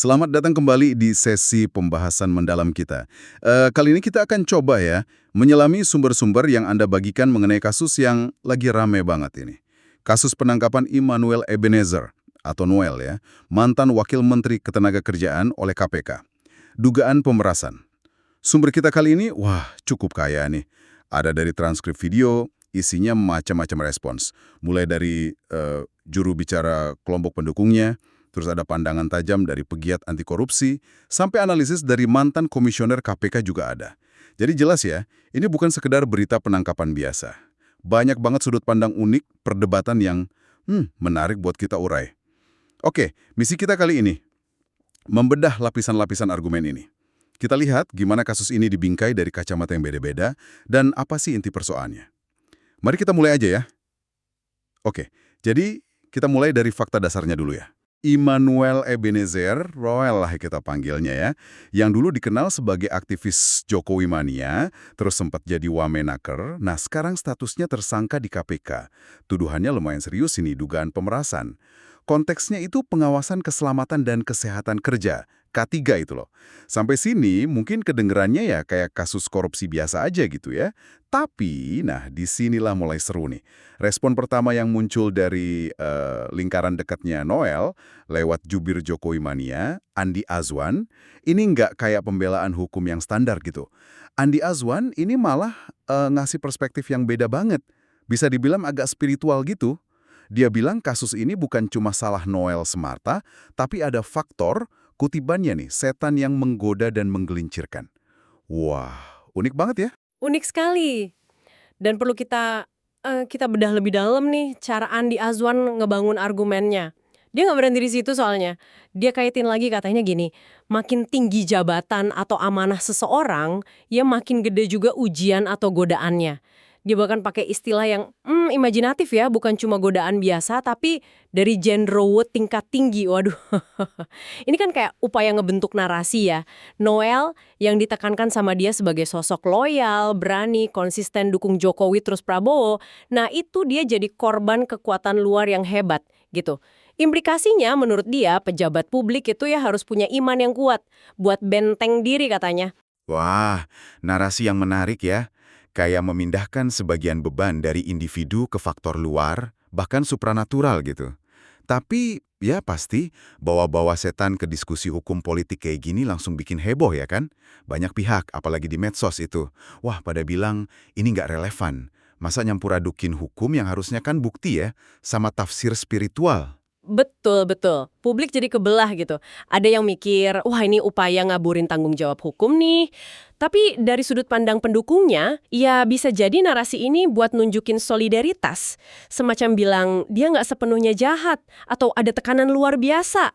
Selamat datang kembali di sesi pembahasan mendalam kita. Kali ini kita akan coba ya, menyelami sumber-sumber yang Anda bagikan mengenai kasus yang lagi rame banget ini. Kasus penangkapan Immanuel Ebenezer, atau Noel ya, mantan Wakil Menteri Ketenagakerjaan oleh KPK. Dugaan pemerasan. Sumber kita kali ini, wah cukup kaya nih. Ada dari transkrip video, isinya macam-macam respons. Mulai dari juru bicara kelompok pendukungnya, terus ada pandangan tajam dari pegiat anti korupsi, sampai analisis dari mantan komisioner KPK juga ada. Jadi jelas ya, ini bukan sekedar berita penangkapan biasa. Banyak banget sudut pandang unik, perdebatan yang menarik buat kita urai. Oke, misi kita kali ini, membedah lapisan-lapisan argumen ini. Kita lihat gimana kasus ini dibingkai dari kacamata yang beda-beda, dan apa sih inti persoalannya. Mari kita mulai aja ya. Oke, jadi kita mulai dari fakta dasarnya dulu ya. Immanuel Ebenezer, Roel lah kita panggilnya ya, yang dulu dikenal sebagai aktivis Jokowi Mania, terus sempat jadi wamenaker, nah sekarang statusnya tersangka di KPK. Tuduhannya lumayan serius ini, dugaan pemerasan. Konteksnya itu pengawasan keselamatan dan kesehatan kerja, K3 itu loh. Sampai sini mungkin kedengerannya ya kayak kasus korupsi biasa aja gitu ya. Tapi, nah disinilah mulai seru nih. Respon pertama yang muncul dari lingkaran dekatnya Noel, lewat jubir Jokowi Mania, Andi Azwan, ini nggak kayak pembelaan hukum yang standar gitu. Andi Azwan ini malah ngasih perspektif yang beda banget. Bisa dibilang agak spiritual gitu. Dia bilang kasus ini bukan cuma salah Noel semata, tapi ada faktor, kutipannya nih, setan yang menggoda dan menggelincirkan. Wah, unik banget ya? Unik sekali. Dan perlu kita bedah lebih dalam nih cara Andi Azwan ngebangun argumennya. Dia nggak berhenti di situ soalnya. Dia kaitin lagi katanya gini, makin tinggi jabatan atau amanah seseorang, ya makin gede juga ujian atau godaannya. Dia bahkan pakai istilah yang imajinatif ya, bukan cuma godaan biasa, tapi dari genderuwo tingkat tinggi. Waduh, ini kan kayak upaya ngebentuk narasi ya. Noel yang ditekankan sama dia sebagai sosok loyal, berani, konsisten dukung Jokowi terus Prabowo. Nah itu dia jadi korban kekuatan luar yang hebat gitu. Implikasinya menurut dia pejabat publik itu ya harus punya iman yang kuat buat benteng diri katanya. Wah, narasi yang menarik ya. Kayak memindahkan sebagian beban dari individu ke faktor luar, bahkan supranatural gitu. Tapi, ya pasti, bawa-bawa setan ke diskusi hukum politik kayak gini langsung bikin heboh ya kan? Banyak pihak, apalagi di medsos itu. Wah, pada bilang, ini nggak relevan. Masa nyampur adukin hukum yang harusnya kan bukti ya, sama tafsir spiritual. Betul, betul. Publik jadi kebelah gitu. Ada yang mikir, wah ini upaya ngaburin tanggung jawab hukum nih. Tapi dari sudut pandang pendukungnya, ya bisa jadi narasi ini buat nunjukin solidaritas. Semacam bilang, dia nggak sepenuhnya jahat, atau ada tekanan luar biasa.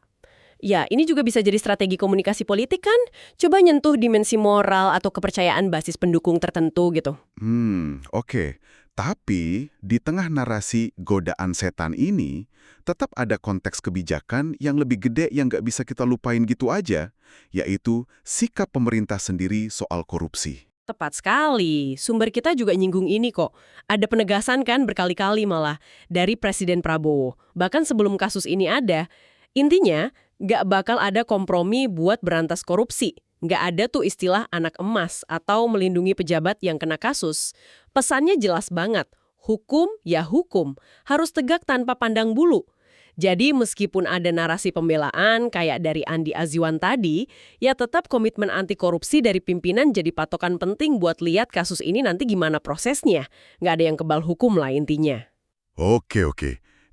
Ya, ini juga bisa jadi strategi komunikasi politik kan? Coba nyentuh dimensi moral atau kepercayaan basis pendukung tertentu gitu. Oke. Tapi, di tengah narasi godaan setan ini, tetap ada konteks kebijakan yang lebih gede yang nggak bisa kita lupain gitu aja, yaitu sikap pemerintah sendiri soal korupsi. Tepat sekali. Sumber kita juga nyinggung ini kok. Ada penegasan kan berkali-kali malah dari Presiden Prabowo. Bahkan sebelum kasus ini ada. Intinya, nggak bakal ada kompromi buat berantas korupsi. Nggak ada tuh istilah anak emas atau melindungi pejabat yang kena kasus. Pesannya jelas banget. Hukum ya hukum. Harus tegak tanpa pandang bulu. Jadi meskipun ada narasi pembelaan kayak dari Andi Azwan tadi, ya tetap komitmen anti korupsi dari pimpinan jadi patokan penting buat lihat kasus ini nanti gimana prosesnya. Nggak ada yang kebal hukum lah intinya. Oke.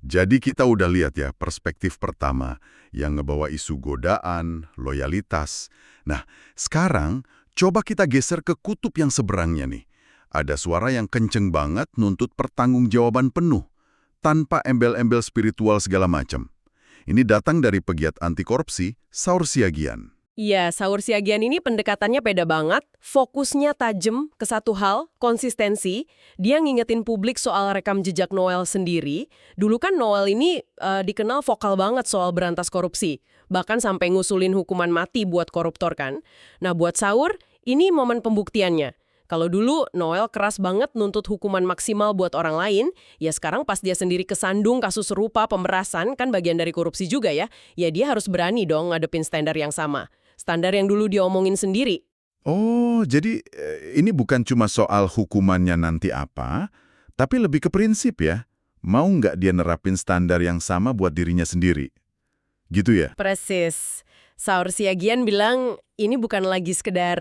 Jadi kita udah lihat ya perspektif pertama yang ngebawa isu godaan, loyalitas. Nah, sekarang coba kita geser ke kutub yang seberangnya nih. Ada suara yang kenceng banget nuntut pertanggungjawaban penuh, tanpa embel-embel spiritual segala macam. Ini datang dari pegiat anti korupsi, Saur Siagian. Iya, Saur Siagian ini pendekatannya beda banget, fokusnya tajam ke satu hal, konsistensi. Dia ngingetin publik soal rekam jejak Noel sendiri. Dulu kan Noel ini dikenal vokal banget soal berantas korupsi. Bahkan sampai ngusulin hukuman mati buat koruptor kan. Nah buat Saur, ini momen pembuktiannya. Kalau dulu Noel keras banget nuntut hukuman maksimal buat orang lain, ya sekarang pas dia sendiri kesandung kasus serupa pemerasan, kan bagian dari korupsi juga ya dia harus berani dong ngadepin standar yang sama. Standar yang dulu dia omongin sendiri. Oh, jadi ini bukan cuma soal hukumannya nanti apa, tapi lebih ke prinsip ya. Mau nggak dia nerapin standar yang sama buat dirinya sendiri? Gitu ya? Persis. Saur Siagian bilang ini bukan lagi sekedar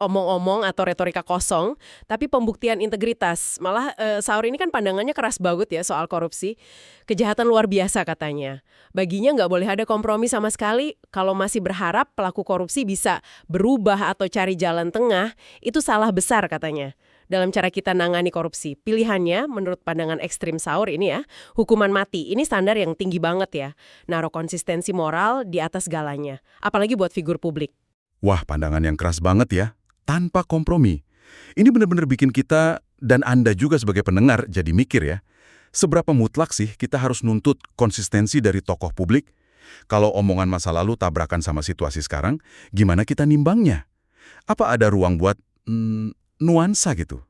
omong-omong atau retorika kosong, tapi pembuktian integritas. Malah Saur ini kan pandangannya keras banget ya soal korupsi. Kejahatan luar biasa katanya. Baginya nggak boleh ada kompromi sama sekali. Kalau masih berharap pelaku korupsi bisa berubah atau cari jalan tengah, itu salah besar katanya. Dalam cara kita nangani korupsi, pilihannya menurut pandangan ekstrim Saur ini ya, hukuman mati. Ini standar yang tinggi banget ya. Naruh konsistensi moral di atas segalanya. Apalagi buat figur publik. Wah, pandangan yang keras banget ya. Tanpa kompromi. Ini benar-benar bikin kita dan Anda juga sebagai pendengar jadi mikir ya. Seberapa mutlak sih kita harus nuntut konsistensi dari tokoh publik? Kalau omongan masa lalu tabrakan sama situasi sekarang, gimana kita nimbangnya? Apa ada ruang buat nuansa gitu?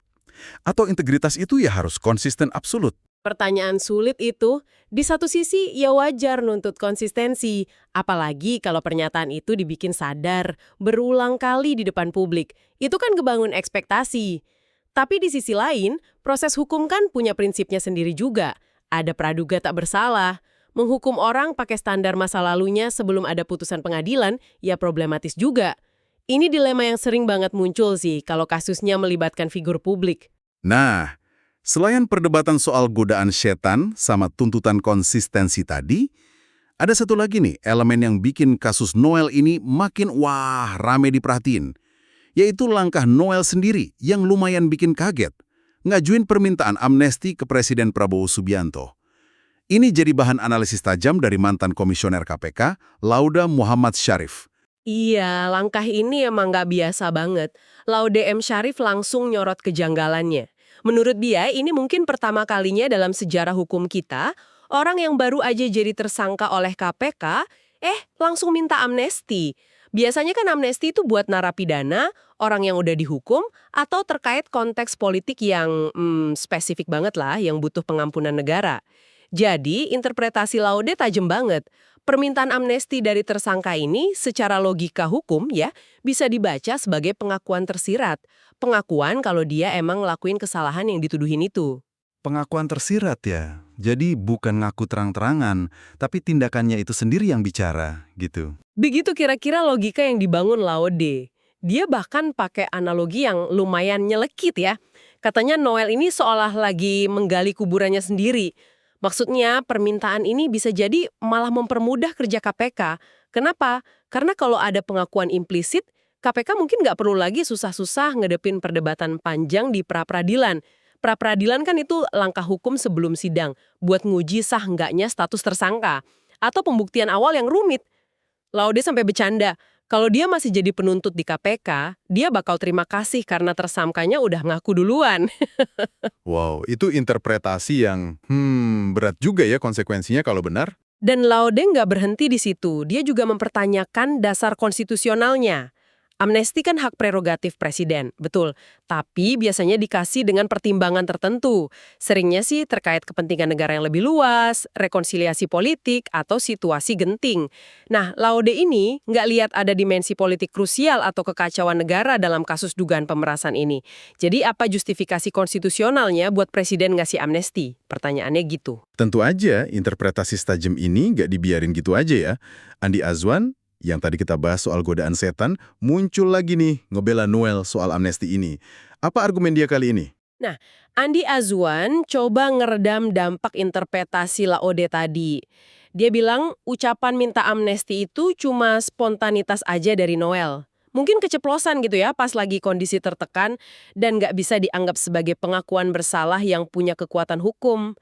Atau integritas itu ya harus konsisten absolut? Pertanyaan sulit itu, di satu sisi ya wajar nuntut konsistensi, apalagi kalau pernyataan itu dibikin sadar, berulang kali di depan publik. Itu kan ngebangun ekspektasi. Tapi di sisi lain, proses hukum kan punya prinsipnya sendiri juga. Ada praduga tak bersalah. Menghukum orang pakai standar masa lalunya sebelum ada putusan pengadilan, ya problematis juga. Ini dilema yang sering banget muncul sih kalau kasusnya melibatkan figur publik. Nah, selain perdebatan soal godaan setan sama tuntutan konsistensi tadi, ada satu lagi nih elemen yang bikin kasus Noel ini makin rame diperhatiin. Yaitu langkah Noel sendiri yang lumayan bikin kaget. Ngajuin permintaan amnesti ke Presiden Prabowo Subianto. Ini jadi bahan analisis tajam dari mantan komisioner KPK, Laude Muhammad Syarif. Iya, langkah ini emang nggak biasa banget. Laude M. Syarif langsung nyorot kejanggalannya. Menurut dia, ini mungkin pertama kalinya dalam sejarah hukum kita, orang yang baru aja jadi tersangka oleh KPK, langsung minta amnesti. Biasanya kan amnesti itu buat narapidana, orang yang udah dihukum, atau terkait konteks politik yang spesifik banget lah, yang butuh pengampunan negara. Jadi, interpretasi Laude tajam banget. Permintaan amnesti dari tersangka ini secara logika hukum ya bisa dibaca sebagai pengakuan tersirat. Pengakuan kalau dia emang ngelakuin kesalahan yang dituduhin itu. Pengakuan tersirat ya. Jadi bukan ngaku terang-terangan, tapi tindakannya itu sendiri yang bicara, gitu. Begitu kira-kira logika yang dibangun Laude. Dia bahkan pakai analogi yang lumayan nyelekit ya. Katanya Noel ini seolah lagi menggali kuburannya sendiri. Maksudnya permintaan ini bisa jadi malah mempermudah kerja KPK. Kenapa? Karena kalau ada pengakuan implisit, KPK mungkin nggak perlu lagi susah-susah ngedepin perdebatan panjang di pra-peradilan. Pra-peradilan kan itu langkah hukum sebelum sidang, buat nguji sah nggaknya status tersangka. Atau pembuktian awal yang rumit. Laude sampai bercanda, kalau dia masih jadi penuntut di KPK, dia bakal terima kasih karena tersangkanya udah ngaku duluan. Wow, itu interpretasi yang berat juga ya konsekuensinya kalau benar. Dan Laude nggak berhenti di situ, dia juga mempertanyakan dasar konstitusionalnya. Amnesti kan hak prerogatif presiden, betul. Tapi biasanya dikasih dengan pertimbangan tertentu. Seringnya sih terkait kepentingan negara yang lebih luas, rekonsiliasi politik, atau situasi genting. Nah, Laude ini nggak lihat ada dimensi politik krusial atau kekacauan negara dalam kasus dugaan pemerasan ini. Jadi apa justifikasi konstitusionalnya buat presiden ngasih amnesti? Pertanyaannya gitu. Tentu aja interpretasi tajam ini nggak dibiarin gitu aja ya. Andi Azwan, yang tadi kita bahas soal godaan setan, muncul lagi nih ngebela Noel soal amnesti ini. Apa argumen dia kali ini? Nah, Andi Azwan coba ngeredam dampak interpretasi Laude tadi. Dia bilang ucapan minta amnesti itu cuma spontanitas aja dari Noel. Mungkin keceplosan gitu ya pas lagi kondisi tertekan dan nggak bisa dianggap sebagai pengakuan bersalah yang punya kekuatan hukum.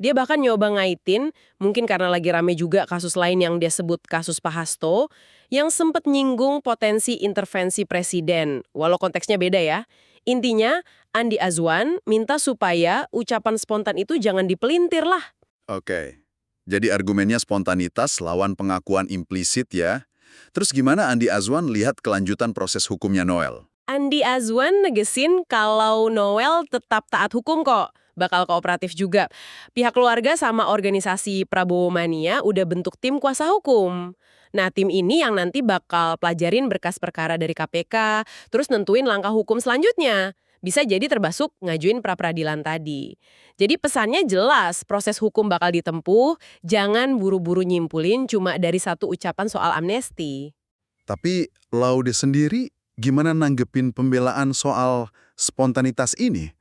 Dia bahkan nyoba ngaitin, mungkin karena lagi rame juga kasus lain yang dia sebut kasus Pak Hasto, yang sempat nyinggung potensi intervensi presiden, walau konteksnya beda ya. Intinya, Andi Azwan minta supaya ucapan spontan itu jangan dipelintir lah. Oke, jadi argumennya spontanitas lawan pengakuan implisit ya. Terus gimana Andi Azwan lihat kelanjutan proses hukumnya Noel? Andi Azwan negesin kalau Noel tetap taat hukum kok, bakal kooperatif juga. Pihak keluarga sama organisasi Prabowo Mania udah bentuk tim kuasa hukum. Nah, tim ini yang nanti bakal pelajarin berkas perkara dari KPK, terus nentuin langkah hukum selanjutnya. Bisa jadi termasuk ngajuin pra-peradilan tadi. Jadi pesannya jelas, proses hukum bakal ditempuh, jangan buru-buru nyimpulin cuma dari satu ucapan soal amnesti. Tapi Laude sendiri gimana nanggepin pembelaan soal spontanitas ini?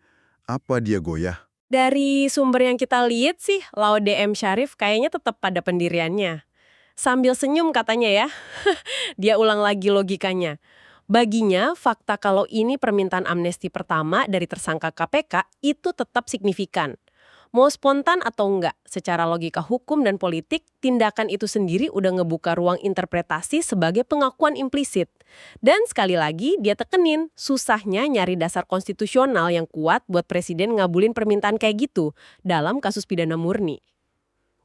Apa dia goyah? Dari sumber yang kita lihat sih, Laude M. Syarif kayaknya tetap pada pendiriannya. Sambil senyum katanya ya, dia ulang lagi logikanya. Baginya, fakta kalau ini permintaan amnesti pertama dari tersangka KPK itu tetap signifikan. Mau spontan atau enggak, secara logika hukum dan politik, tindakan itu sendiri udah ngebuka ruang interpretasi sebagai pengakuan implisit. Dan sekali lagi, dia tekenin, susahnya nyari dasar konstitusional yang kuat buat presiden ngabulin permintaan kayak gitu dalam kasus pidana murni.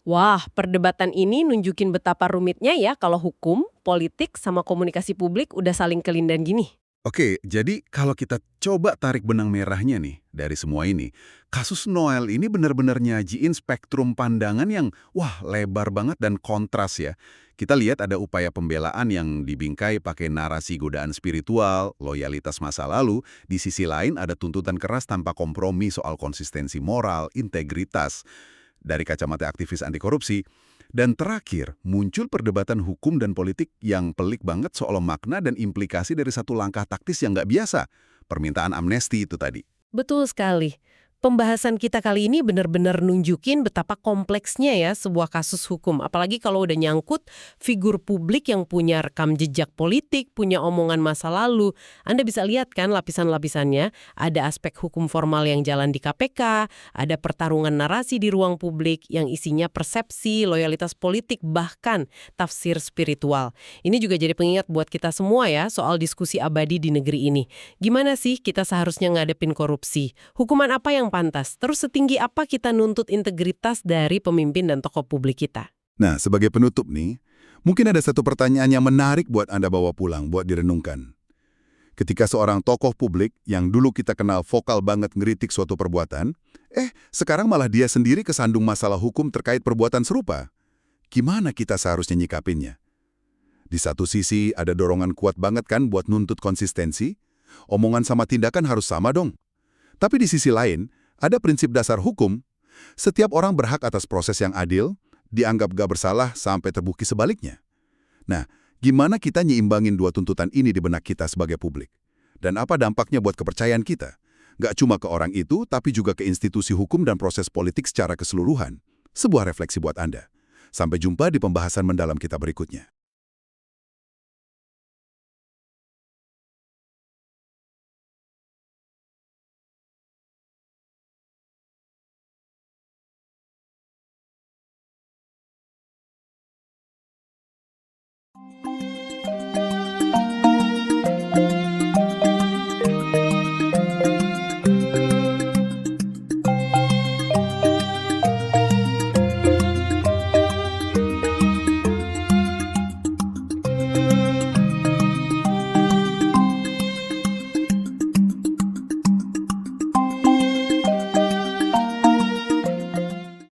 Wah, perdebatan ini nunjukin betapa rumitnya ya kalau hukum, politik, sama komunikasi publik udah saling kelindan gini. Oke, jadi kalau kita coba tarik benang merahnya nih dari semua ini, kasus Noel ini benar-benar nyajiin spektrum pandangan yang wah lebar banget dan kontras ya. Kita lihat ada upaya pembelaan yang dibingkai pakai narasi godaan spiritual, loyalitas masa lalu, di sisi lain ada tuntutan keras tanpa kompromi soal konsistensi moral, integritas dari kacamata aktivis anti korupsi. Dan terakhir, muncul perdebatan hukum dan politik yang pelik banget soal makna dan implikasi dari satu langkah taktis yang nggak biasa, permintaan amnesti itu tadi. Betul sekali. Pembahasan kita kali ini benar-benar nunjukin betapa kompleksnya ya sebuah kasus hukum. Apalagi kalau udah nyangkut figur publik yang punya rekam jejak politik, punya omongan masa lalu. Anda bisa lihat kan lapisan-lapisannya. Ada aspek hukum formal yang jalan di KPK, ada pertarungan narasi di ruang publik yang isinya persepsi, loyalitas politik, bahkan tafsir spiritual. Ini juga jadi pengingat buat kita semua ya soal diskusi abadi di negeri ini. Gimana sih kita seharusnya ngadepin korupsi? Hukuman apa yang pantas? Terus setinggi apa kita nuntut integritas dari pemimpin dan tokoh publik kita? Nah, sebagai penutup nih, mungkin ada satu pertanyaan yang menarik buat Anda bawa pulang, buat direnungkan. Ketika seorang tokoh publik yang dulu kita kenal vokal banget ngeritik suatu perbuatan, sekarang malah dia sendiri kesandung masalah hukum terkait perbuatan serupa. Gimana kita seharusnya nyikapinnya? Di satu sisi ada dorongan kuat banget kan buat nuntut konsistensi, omongan sama tindakan harus sama dong. Tapi di sisi lain, ada prinsip dasar hukum, setiap orang berhak atas proses yang adil, dianggap gak bersalah sampai terbukti sebaliknya. Nah, gimana kita nyimbangin dua tuntutan ini di benak kita sebagai publik? Dan apa dampaknya buat kepercayaan kita? Gak cuma ke orang itu, tapi juga ke institusi hukum dan proses politik secara keseluruhan. Sebuah refleksi buat Anda. Sampai jumpa di pembahasan mendalam kita berikutnya.